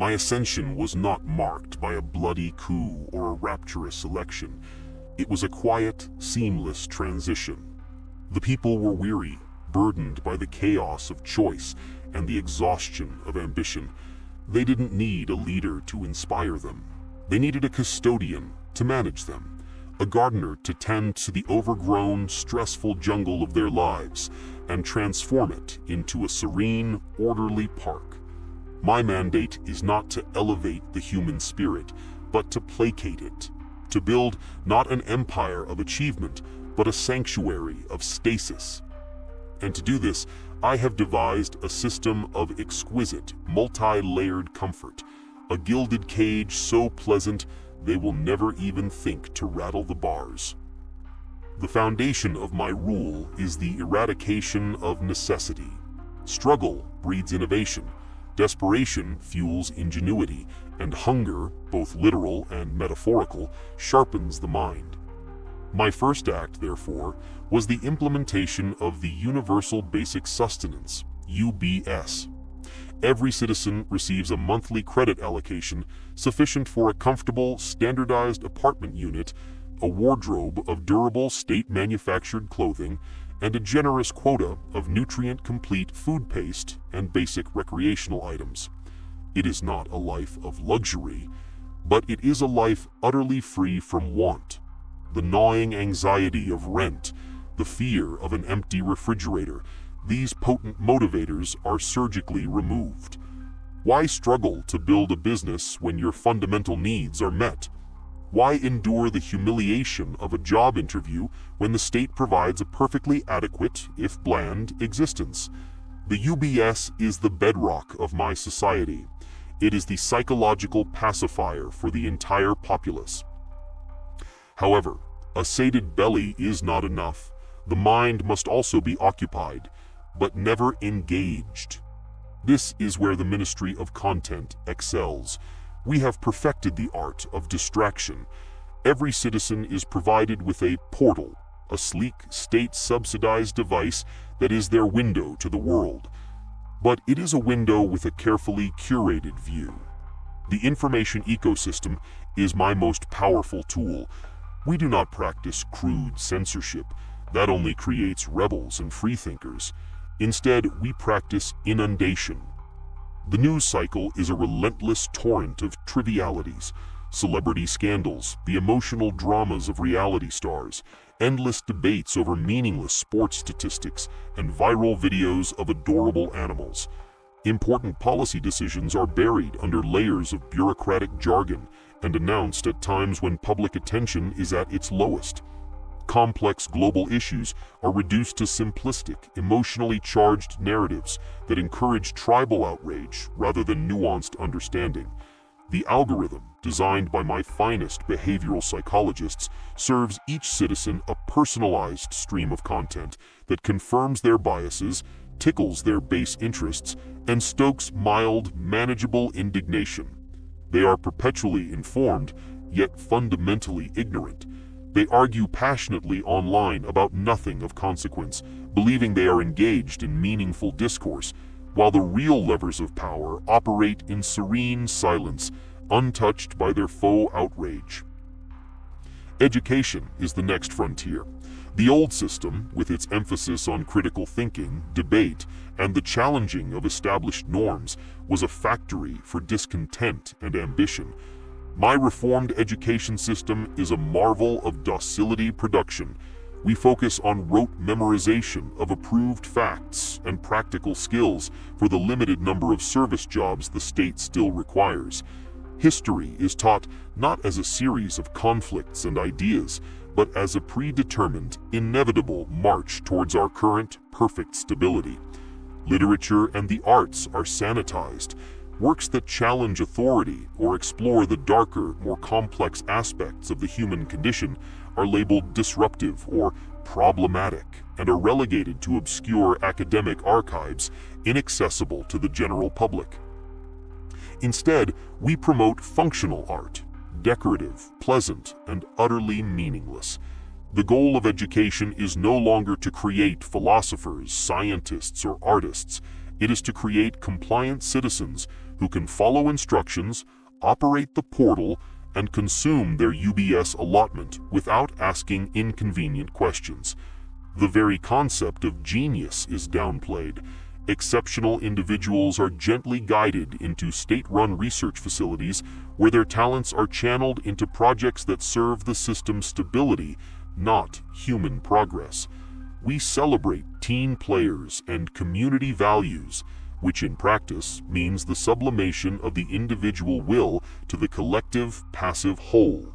My ascension was not marked by a bloody coup or a rapturous election. It was a quiet, seamless transition. The people were weary, burdened by the chaos of choice and the exhaustion of ambition. They didn't need a leader to inspire them. They needed a custodian to manage them, a gardener to tend to the overgrown, stressful jungle of their lives and transform it into a serene, orderly park. My mandate is not to elevate the human spirit, but to placate it, to build not an empire of achievement, but a sanctuary of stasis. And to do this, I have devised a system of exquisite, multi-layered comfort, a gilded cage so pleasant they will never even think to rattle the bars. The foundation of my rule is the eradication of necessity. Struggle breeds innovation, desperation fuels ingenuity, and hunger, both literal and metaphorical, sharpens the mind. My first act, therefore, was the implementation of the Universal Basic Sustenance, UBS. Every citizen receives a monthly credit allocation sufficient for a comfortable, standardized apartment unit, a wardrobe of durable state-manufactured clothing, and a generous quota of nutrient-complete food paste and basic recreational items. It is not a life of luxury, but it is a life utterly free from want. The gnawing anxiety of rent, the fear of an empty refrigerator, these potent motivators are surgically removed. Why struggle to build a business when your fundamental needs are met? Why endure the humiliation of a job interview when the state provides a perfectly adequate, if bland, existence? The UBS is the bedrock of my society. It is the psychological pacifier for the entire populace. However, a sated belly is not enough. The mind must also be occupied, but never engaged. This is where the Ministry of Content excels. We have perfected the art of distraction. Every citizen is provided with a portal, a sleek, state-subsidized device that is their window to the world. But it is a window with a carefully curated view. The information ecosystem is my most powerful tool. We do not practice crude censorship. That only creates rebels and freethinkers. Instead, we practice inundation. The news cycle is a relentless torrent of trivialities, celebrity scandals, the emotional dramas of reality stars, endless debates over meaningless sports statistics, and viral videos of adorable animals. Important policy decisions are buried under layers of bureaucratic jargon and announced at times when public attention is at its lowest. Complex global issues are reduced to simplistic, emotionally charged narratives that encourage tribal outrage rather than nuanced understanding. The algorithm, designed by my finest behavioral psychologists, serves each citizen a personalized stream of content that confirms their biases, tickles their base interests, and stokes mild, manageable indignation. They are perpetually informed, yet fundamentally ignorant. They argue passionately online about nothing of consequence, believing they are engaged in meaningful discourse, while the real levers of power operate in serene silence, untouched by their faux outrage. Education is the next frontier. The old system, with its emphasis on critical thinking, debate, and the challenging of established norms, was a factory for discontent and ambition. My reformed education system is a marvel of docility production. We focus on rote memorization of approved facts and practical skills for the limited number of service jobs the state still requires. History is taught not as a series of conflicts and ideas, but as a predetermined, inevitable march towards our current, perfect stability. Literature and the arts are sanitized. Works that challenge authority or explore the darker, more complex aspects of the human condition are labeled disruptive or problematic and are relegated to obscure academic archives inaccessible to the general public. Instead, we promote functional art, decorative, pleasant, and utterly meaningless. The goal of education is no longer to create philosophers, scientists, or artists. It is to create compliant citizens who can follow instructions, operate the portal, and consume their UBS allotment without asking inconvenient questions. The very concept of genius is downplayed. Exceptional individuals are gently guided into state-run research facilities where their talents are channeled into projects that serve the system's stability, not human progress. We celebrate team players and community values, which in practice means the sublimation of the individual will to the collective passive whole.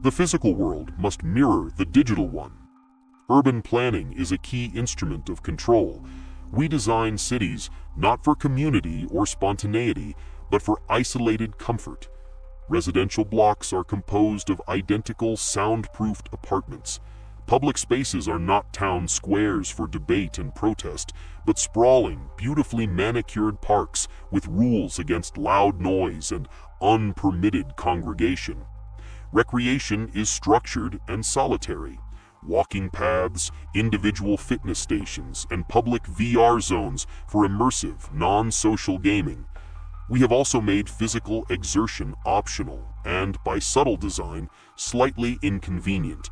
The physical world must mirror the digital one. Urban planning is a key instrument of control. We design cities not for community or spontaneity, but for isolated comfort. Residential blocks are composed of identical soundproofed apartments. Public spaces are not town squares for debate and protest, but sprawling, beautifully manicured parks with rules against loud noise and unpermitted congregation. Recreation is structured and solitary. Walking paths, individual fitness stations, and public VR zones for immersive, non-social gaming. We have also made physical exertion optional and, by subtle design, slightly inconvenient.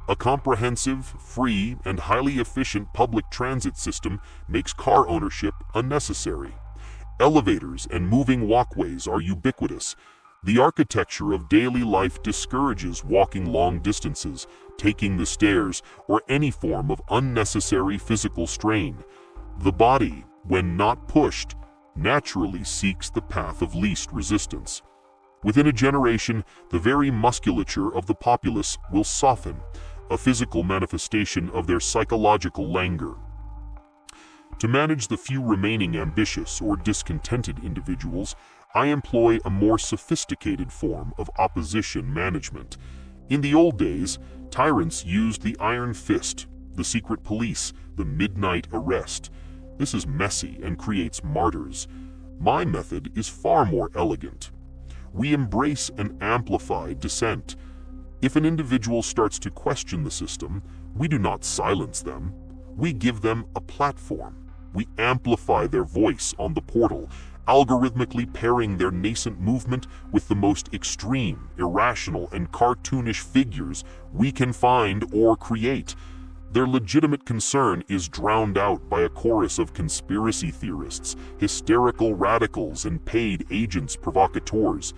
A comprehensive, free, and highly efficient public transit system makes car ownership unnecessary. Elevators and moving walkways are ubiquitous. The architecture of daily life discourages walking long distances, taking the stairs, or any form of unnecessary physical strain. The body, when not pushed, naturally seeks the path of least resistance. Within a generation, the very musculature of the populace will soften, a physical manifestation of their psychological languor. To manage the few remaining ambitious or discontented individuals, I employ a more sophisticated form of opposition management. In the old days, tyrants used the iron fist, the secret police, the midnight arrest. This is messy and creates martyrs. My method is far more elegant. We embrace and amplify dissent. If an individual starts to question the system, we do not silence them. We give them a platform. We amplify their voice on the portal, algorithmically pairing their nascent movement with the most extreme, irrational, and cartoonish figures we can find or create. Their legitimate concern is drowned out by a chorus of conspiracy theorists, hysterical radicals, and paid agents provocateurs.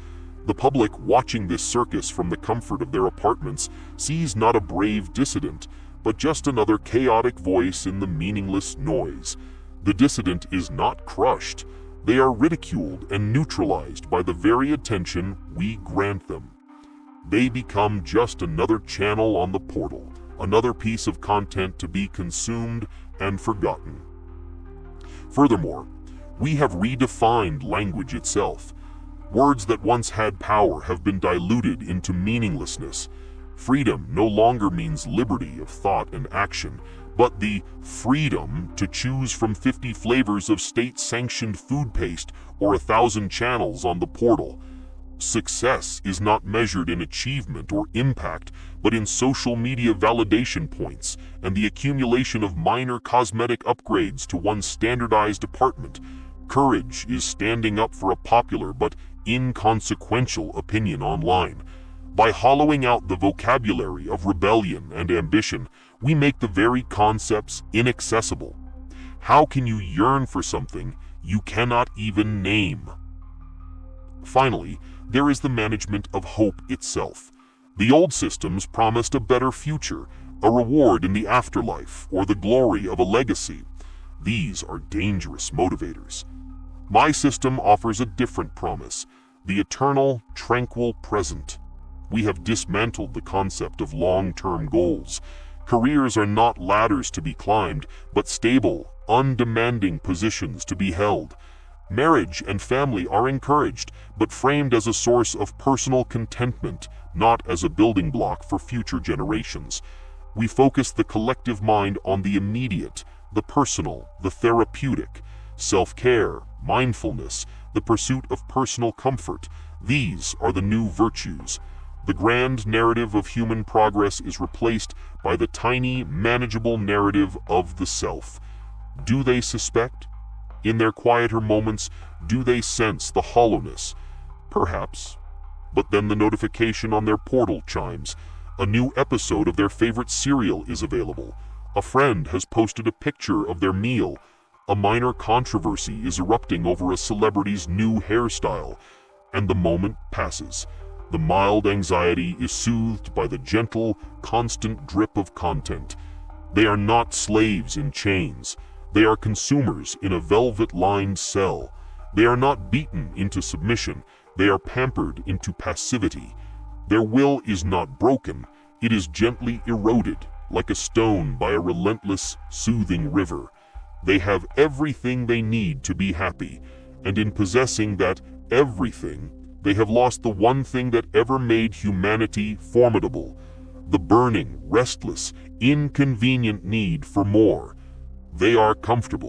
The public, watching this circus from the comfort of their apartments, sees not a brave dissident, but just another chaotic voice in the meaningless noise. The dissident is not crushed. They are ridiculed and neutralized by the very attention we grant them. They become just another channel on the portal, another piece of content to be consumed and forgotten. Furthermore, we have redefined language itself. Words that once had power have been diluted into meaninglessness. Freedom no longer means liberty of thought and action, but the freedom to choose from 50 flavors of state-sanctioned food paste or 1,000 channels on the portal. Success is not measured in achievement or impact, but in social media validation points and the accumulation of minor cosmetic upgrades to one's standardized apartment. Courage is standing up for a popular but inconsequential opinion online. By hollowing out the vocabulary of rebellion and ambition, we make the very concepts inaccessible. How can you yearn for something you cannot even name? Finally, there is the management of hope itself. The old systems promised a better future, a reward in the afterlife, or the glory of a legacy. These are dangerous motivators. My system offers a different promise, the eternal, tranquil present. We have dismantled the concept of long-term goals. Careers are not ladders to be climbed, but stable, undemanding positions to be held. Marriage and family are encouraged, but framed as a source of personal contentment, not as a building block for future generations. We focus the collective mind on the immediate, the personal, the therapeutic, self-care, mindfulness, the pursuit of personal comfort. These are the new virtues. The grand narrative of human progress is replaced by the tiny, manageable narrative of the self. Do they suspect? In their quieter moments, do they sense the hollowness? Perhaps. But then the notification on their portal chimes. A new episode of their favorite serial is available. A friend has posted a picture of their meal. A minor controversy is erupting over a celebrity's new hairstyle. And the moment passes. The mild anxiety is soothed by the gentle, constant drip of content. They are not slaves in chains. They are consumers in a velvet-lined cell. They are not beaten into submission. They are pampered into passivity. Their will is not broken. It is gently eroded, like a stone by a relentless, soothing river. They have everything they need to be happy, and in possessing that everything, they have lost the one thing that ever made humanity formidable: the burning, restless, inconvenient need for more. They are comfortable.